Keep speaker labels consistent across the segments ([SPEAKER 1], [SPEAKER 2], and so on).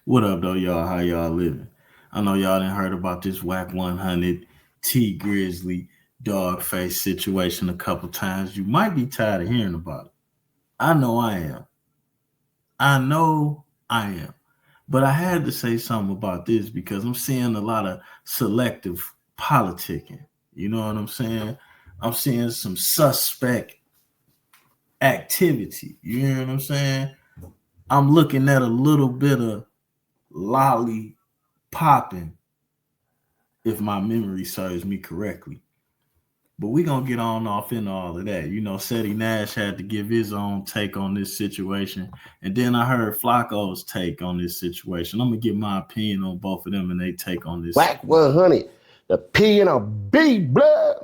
[SPEAKER 1] What up, though, y'all? How y'all living? I know y'all didn't heard about this Whack 100 Tee Grizzley Dawgface situation a couple times. You might be tired of hearing about it. I know I am. I know I am. But I had to say something about this because I'm seeing a lot of selective politicking. You know what I'm saying? I'm seeing some suspect activity. You hear what I'm saying? I'm looking at a little bit of lolly popping if my memory serves me correctly. But we gonna get on off into all of that. You know, Ceddy Nash had to give his own take on this situation, and then I heard Flakko's take on this situation. I'm gonna get my opinion on both of them and they take on this
[SPEAKER 2] Wack
[SPEAKER 1] situation.
[SPEAKER 2] 100, the P and a B, blood.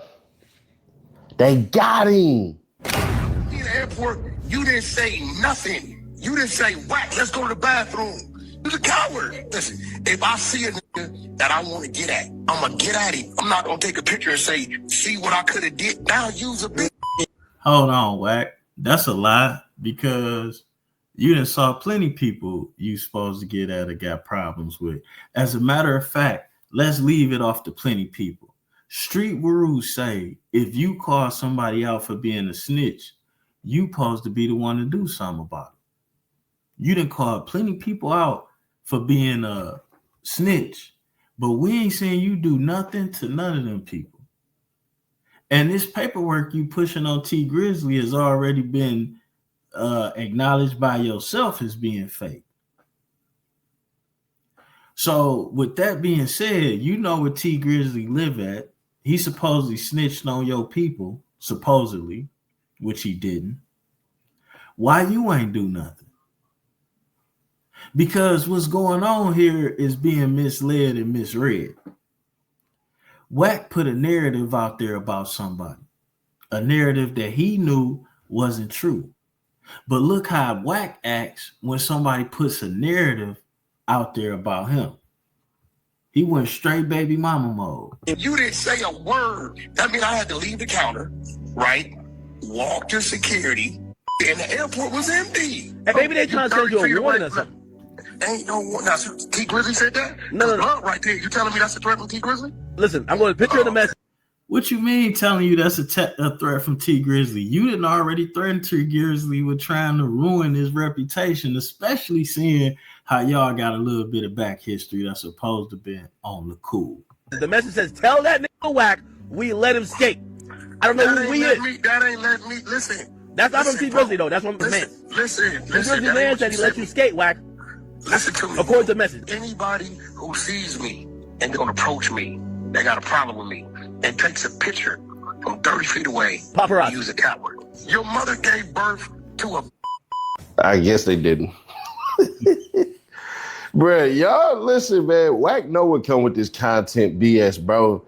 [SPEAKER 2] They got him.
[SPEAKER 3] In the airport, you didn't say nothing. You didn't say, Wack, let's go to the bathroom. You're a coward. Listen, if I see a nigga that I want to get at, I'm going to get at him. I'm not going to take a picture and say, see what I could have did. Now use a big.
[SPEAKER 1] Hold on, Wack. That's a lie because you done saw plenty people you supposed to get at or got problems with. As a matter of fact, let's leave it off to plenty people. Street rules say if you call somebody out for being a snitch, you supposed to be the one to do something about it. You done called plenty people out for being a snitch, but we ain't saying you do nothing to none of them people. And this paperwork you pushing on Tee Grizzley has already been acknowledged by yourself as being fake. So with that being said, you know where Tee Grizzley live at. He supposedly snitched on your people, supposedly, which he didn't. Why you ain't do nothing? Because what's going on here is being misled and misread. Wack put a narrative out there about somebody, a narrative that he knew wasn't true. But look how Wack acts when somebody puts a narrative out there about him. He went straight baby mama mode.
[SPEAKER 3] If you didn't say a word, that means I had to leave the counter, right? Walk to security, and the airport was empty.
[SPEAKER 2] And maybe they trying to send you a warning or something.
[SPEAKER 3] Ain't no one. Now, Tee Grizzley said that?
[SPEAKER 2] No.
[SPEAKER 3] Right there. You telling me that's a threat from Tee Grizzley?
[SPEAKER 2] Listen, I'm going to picture the message.
[SPEAKER 1] What you mean telling you that's a threat from Tee Grizzley? You didn't already threaten Tee Grizzley with trying to ruin his reputation, especially seeing how y'all got a little bit of back history that's supposed to be on the cool.
[SPEAKER 2] The message says, tell that nigga Wack we let him skate. I don't know who we is.
[SPEAKER 3] That ain't let me. Listen.
[SPEAKER 2] That's not from Tee Grizzley, though. That's from the man.
[SPEAKER 3] Listen.
[SPEAKER 2] Tee Grizzley man said he let you skate, Wack.
[SPEAKER 3] Listen to me.
[SPEAKER 2] According to the message.
[SPEAKER 3] Anybody who sees me and gonna approach me, they got a problem with me, and takes a picture from 30 feet away,
[SPEAKER 2] paparazzi.
[SPEAKER 3] Use a coward. Your mother gave birth to a.
[SPEAKER 2] I guess they didn't. Bruh, y'all listen, man. Wack know what come with this content BS, bro.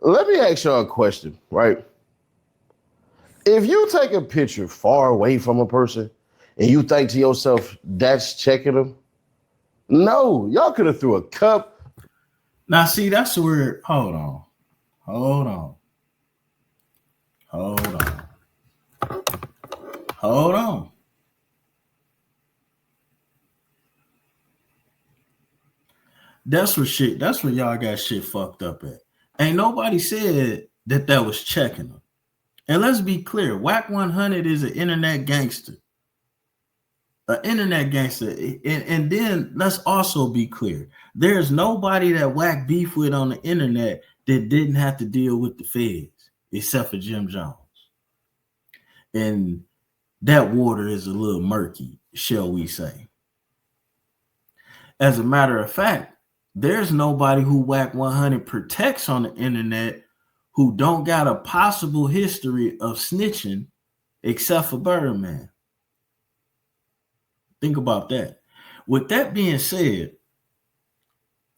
[SPEAKER 2] Let me ask y'all a question, right? If you take a picture far away from a person and you think to yourself, that's checking them, no, y'all could have threw a cup.
[SPEAKER 1] Now, see, that's where, hold on. That's where y'all got shit fucked up at. Ain't nobody said that was checking them. And let's be clear, Wack 100 is an internet gangster. And then let's also be clear. There's nobody that Wack beef with on the internet that didn't have to deal with the feds, except for Jim Jones. And that water is a little murky, shall we say. As a matter of fact, there's nobody who Wack 100 protects on the internet who don't got a possible history of snitching except for Birdman. Think about that. With that being said,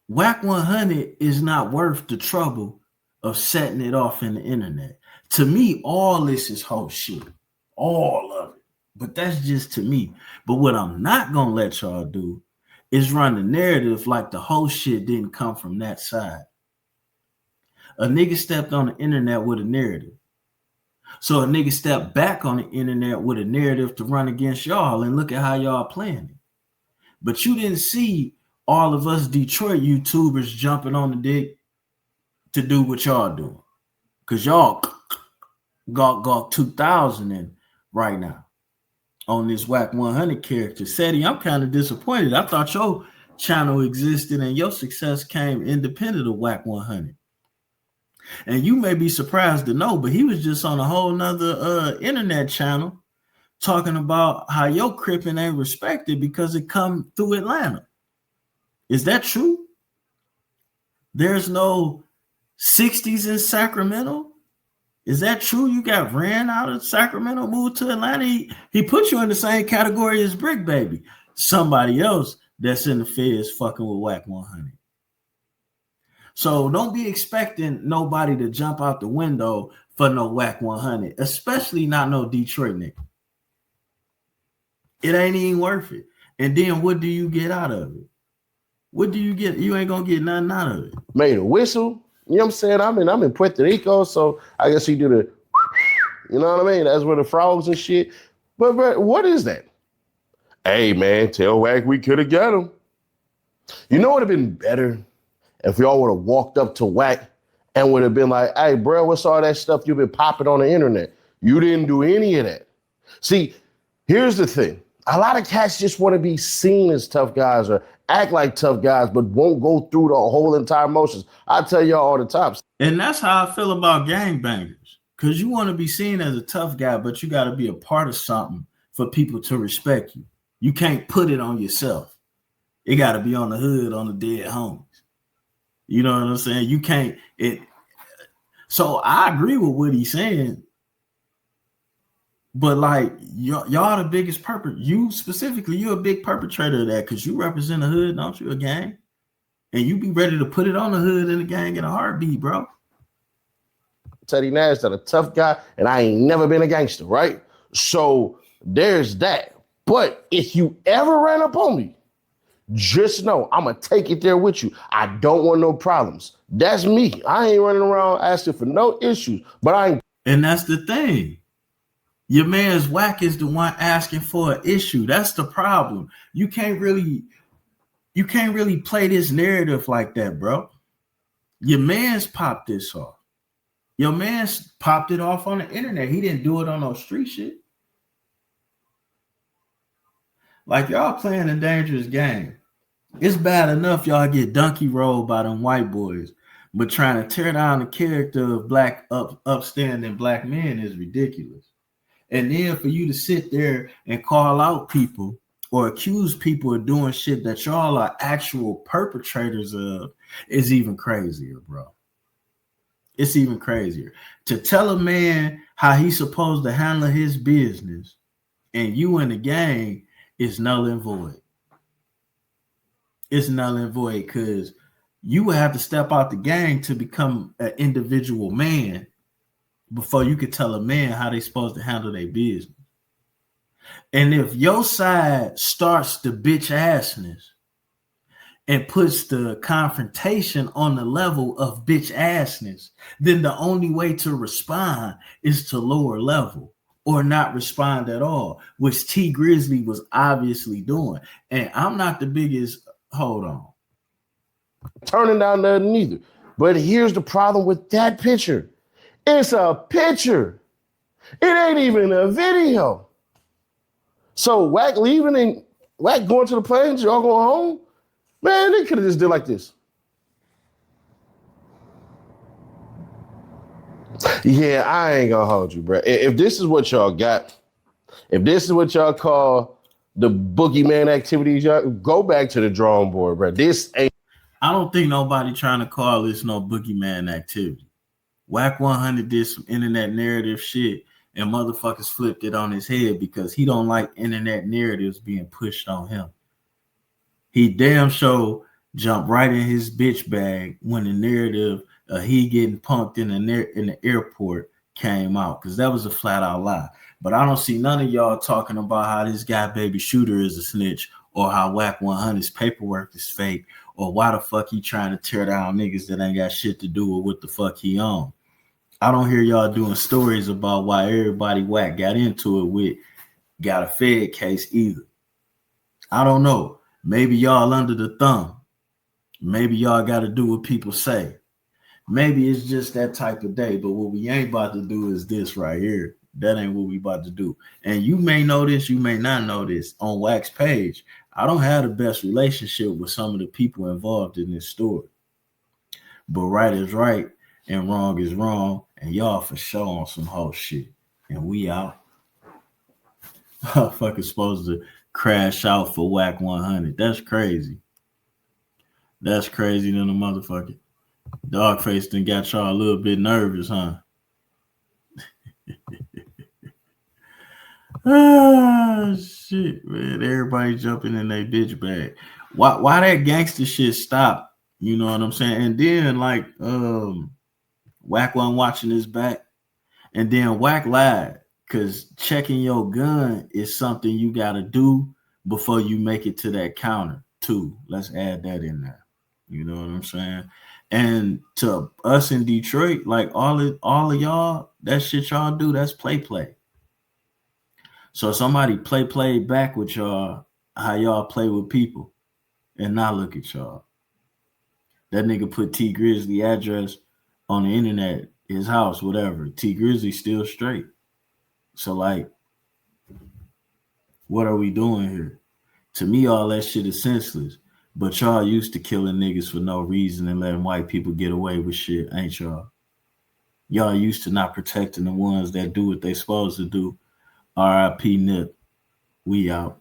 [SPEAKER 1] Wack 100 is not worth the trouble of setting it off in the internet. To me, all this is whole shit. All of it. But that's just to me. But what I'm not going to let y'all do is run the narrative like the whole shit didn't come from that side. A nigga stepped on the internet with a narrative. So a nigga stepped back on the internet with a narrative to run against y'all, and look at how y'all playing it. But you didn't see all of us Detroit YouTubers jumping on the dick to do what y'all doing. Because y'all got 2,000 in right now on this Wack 100 character. Ceddy, I'm kind of disappointed. I thought your channel existed and your success came independent of Wack 100. And you may be surprised to know, but he was just on a whole nother internet channel talking about how your crippin' ain't respected because it come through Atlanta. Is that true? There's no 60s in Sacramento? Is that true? You got ran out of Sacramento, moved to Atlanta? He put you in the same category as Brick Baby. Somebody else that's in the feds fucking with Wack 100. So don't be expecting nobody to jump out the window for no Wack 100, especially not no Detroit nigga. It ain't even worth it. And then what do you get out of it? What do you get? You ain't gonna get nothing out of it.
[SPEAKER 2] Made a whistle. You know what I'm saying? I'm in Puerto Rico, so I guess you do the, you know what I mean? That's where the frogs and shit. But what is that? Hey man, tell Wack we could have got him. You know what would have been better? If y'all would have walked up to Wack and would have been like, hey, bro, what's all that stuff you've been popping on the internet? You didn't do any of that. See, here's the thing. A lot of cats just want to be seen as tough guys or act like tough guys, but won't go through the whole entire motions. I tell y'all all the time.
[SPEAKER 1] And that's how I feel about gangbangers. Because you want to be seen as a tough guy, but you got to be a part of something for people to respect you. You can't put it on yourself. It got to be on the hood, on the dead homies. You know what I'm saying? You can't. So I agree with what he's saying. But like y'all the biggest you specifically, you're a big perpetrator of that because you represent the hood, don't you? A gang. And you be ready to put it on the hood and the gang in a heartbeat, bro.
[SPEAKER 2] Teddy Nash, that a tough guy, and I ain't never been a gangster, right? So there's that. But if you ever ran up on me, just know I'm going to take it there with you. I don't want no problems. That's me. I ain't running around asking for no issues, but I ain't.
[SPEAKER 1] And that's the thing. Your man's Wack is the one asking for an issue. That's the problem. You can't really play this narrative like that, bro. Your man's popped this off. Your man's popped it off on the internet. He didn't do it on no street shit. Like y'all playing a dangerous game. It's bad enough y'all get donkey rolled by them white boys, but trying to tear down the character of black upstanding black men is ridiculous. And then for you to sit there and call out people or accuse people of doing shit that y'all are actual perpetrators of is even crazier, bro. It's even crazier. To tell a man how he's supposed to handle his business and you in the gang is null and void. It's null and void because you would have to step out the gang to become an individual man before you could tell a man how they're supposed to handle their business. And if your side starts the bitch assness and puts the confrontation on the level of bitch assness, then the only way to respond is to lower level or not respond at all, which Tee Grizzley was obviously doing. And I'm not the biggest, hold on.
[SPEAKER 2] Turning down there neither. But here's the problem with that picture. It's a picture. It ain't even a video. So Wack leaving and Wack going to the planes, y'all going home? Man, they could have just did like this. Yeah, I ain't gonna hold you, bro. If this is what y'all got, if this is what y'all call the boogeyman activities, y'all go back to the drawing board, bro. This ain't.
[SPEAKER 1] I don't think nobody trying to call this no boogeyman activity. Wack 100 did some internet narrative shit and motherfuckers flipped it on his head because he don't like internet narratives being pushed on him. He damn sure jumped right in his bitch bag when the narrative he getting punked in the airport came out because that was a flat out lie. But I don't see none of y'all talking about how this guy Baby Shooter is a snitch or how Wack 100's paperwork is fake or why the fuck he trying to tear down niggas that ain't got shit to do with what the fuck he on. I don't hear y'all doing stories about why everybody Wack got into it with got a Fed case either. I don't know. Maybe y'all under the thumb. Maybe y'all got to do what people say. Maybe it's just that type of day. But what we ain't about to do is this right here. That ain't what we about to do. And you may know this, you may not know this. On Wack's page, I don't have the best relationship with some of the people involved in this story. But right is right and wrong is wrong. And y'all for sure on some whole shit. And we out. Motherfucker supposed to crash out for Wack 100. That's crazy. That's crazy than a motherfucker. Dawgface done got y'all a little bit nervous, huh? Ah, shit, man. Everybody jumping in their bitch bag. Why that gangster shit stop? You know what I'm saying? And then like Wack wasn't watching his back. And then Wack lied. Because checking your gun is something you gotta do before you make it to that counter too. Let's add that in there. You know what I'm saying? And to us in Detroit, like all of y'all, that shit y'all do, that's play. So somebody play back with y'all how y'all play with people and not look at y'all. That nigga put Tee Grizzley address on the internet, his house, whatever. Tee Grizzley still straight. So like, what are we doing here? To me, all that shit is senseless. But y'all used to killing niggas for no reason and letting white people get away with shit, ain't y'all? Y'all used to not protecting the ones that do what they supposed to do. R.I.P. Nip. We out.